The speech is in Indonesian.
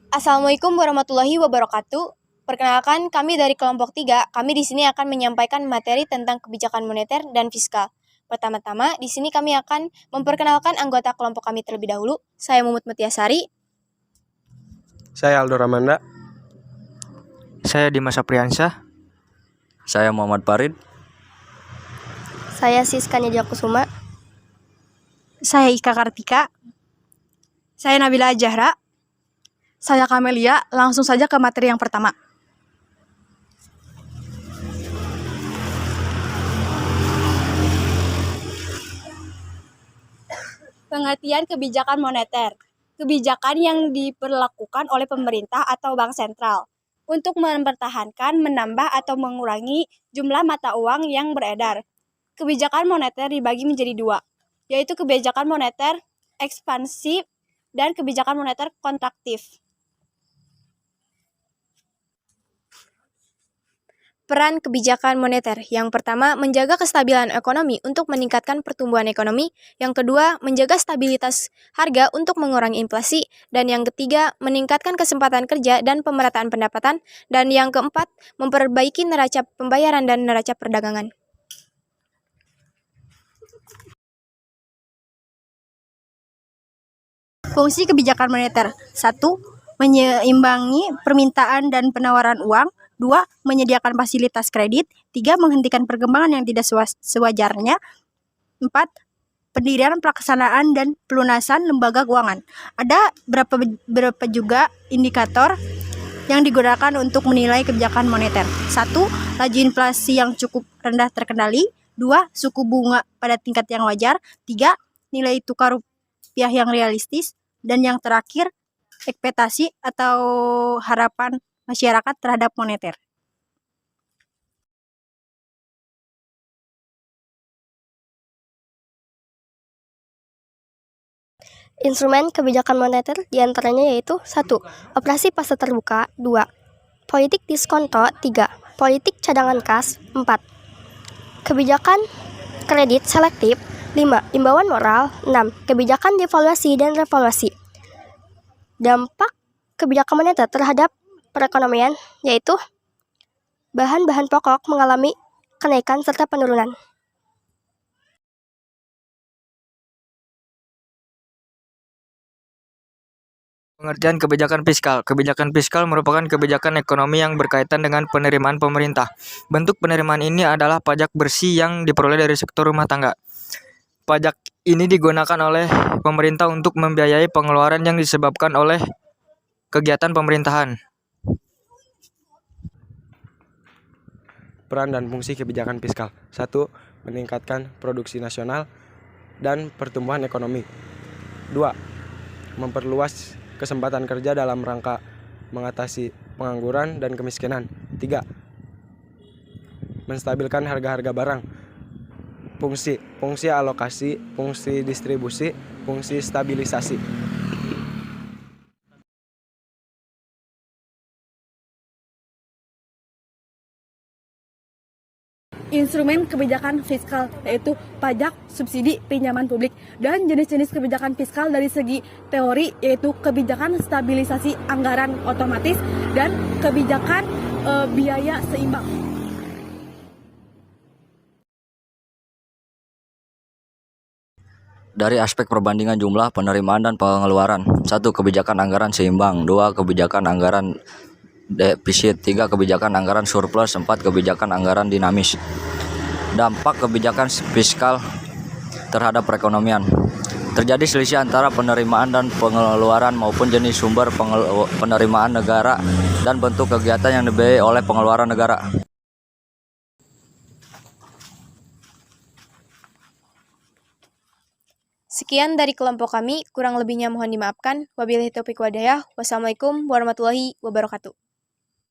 Assalamualaikum warahmatullahi wabarakatuh. Perkenalkan, kami dari kelompok 3. Kami di sini akan menyampaikan materi tentang kebijakan moneter dan fiskal. Pertama-tama, di sini kami akan memperkenalkan anggota kelompok kami terlebih dahulu. Saya Mumut Mutiasari. Saya Aldo Ramanda. Saya Dimas Apriansyah. Saya Muhammad Farid. Saya Siska Nyajakusuma. Saya Ika Kartika. Saya Nabila Jahra. Saya Kamelia. Langsung saja ke materi yang pertama. Pengertian kebijakan moneter. Kebijakan yang diperlakukan oleh pemerintah atau bank sentral untuk mempertahankan, menambah, atau mengurangi jumlah mata uang yang beredar. Kebijakan moneter dibagi menjadi dua, yaitu kebijakan moneter ekspansif dan kebijakan moneter kontraktif. Peran kebijakan moneter. Yang pertama, menjaga kestabilan ekonomi untuk meningkatkan pertumbuhan ekonomi. Yang kedua, menjaga stabilitas harga untuk mengurangi inflasi. Dan yang ketiga, meningkatkan kesempatan kerja dan pemerataan pendapatan. Dan yang keempat, memperbaiki neraca pembayaran dan neraca perdagangan. Fungsi kebijakan moneter. 1. Menyeimbangi permintaan dan penawaran uang. 2. Menyediakan fasilitas kredit. 3. Menghentikan perkembangan yang tidak sewajarnya. 4. Pendirian, pelaksanaan, dan pelunasan lembaga keuangan. Ada berapa juga indikator yang digunakan untuk menilai kebijakan moneter. 1. Laju inflasi yang cukup rendah terkendali. 2. Suku bunga pada tingkat yang wajar. 3. Nilai tukar rupiah yang realistis. Dan yang terakhir, ekspektasi atau harapan masyarakat terhadap moneter. Instrumen kebijakan moneter diantaranya yaitu 1. Operasi pasar terbuka. 2. Politik diskonto. 3. Politik cadangan kas. 4. Kebijakan kredit selektif. 5. Imbauan moral. 6. Kebijakan devaluasi dan revaluasi. Dampak kebijakan moneter terhadap perekonomian yaitu bahan-bahan pokok mengalami kenaikan serta penurunan. Pengertian kebijakan fiskal. Kebijakan fiskal merupakan kebijakan ekonomi yang berkaitan dengan penerimaan pemerintah. Bentuk penerimaan ini adalah pajak bersih yang diperoleh dari sektor rumah tangga. Pajak ini digunakan oleh pemerintah untuk membiayai pengeluaran yang disebabkan oleh kegiatan pemerintahan. Peran dan fungsi kebijakan fiskal. 1. Meningkatkan produksi nasional dan pertumbuhan ekonomi. 2. Memperluas kesempatan kerja dalam rangka mengatasi pengangguran dan kemiskinan. 3. Menstabilkan harga-harga barang. Fungsi alokasi, fungsi distribusi, fungsi stabilisasi. Instrumen kebijakan fiskal yaitu pajak, subsidi, pinjaman publik, dan jenis-jenis kebijakan fiskal dari segi teori yaitu kebijakan stabilisasi anggaran otomatis dan kebijakan biaya seimbang. Dari aspek perbandingan jumlah penerimaan dan pengeluaran. 1. Kebijakan anggaran seimbang. 2. Kebijakan anggaran defisit. 3. Kebijakan anggaran surplus. 4. Kebijakan anggaran dinamis. Dampak kebijakan fiskal terhadap perekonomian. Terjadi selisih antara penerimaan dan pengeluaran maupun jenis sumber penerimaan negara dan bentuk kegiatan yang dibiayai oleh pengeluaran negara. Sekian dari kelompok kami, kurang lebihnya mohon dimaafkan. Wabillahi taufiq walhidayah. Wassalamualaikum warahmatullahi wabarakatuh.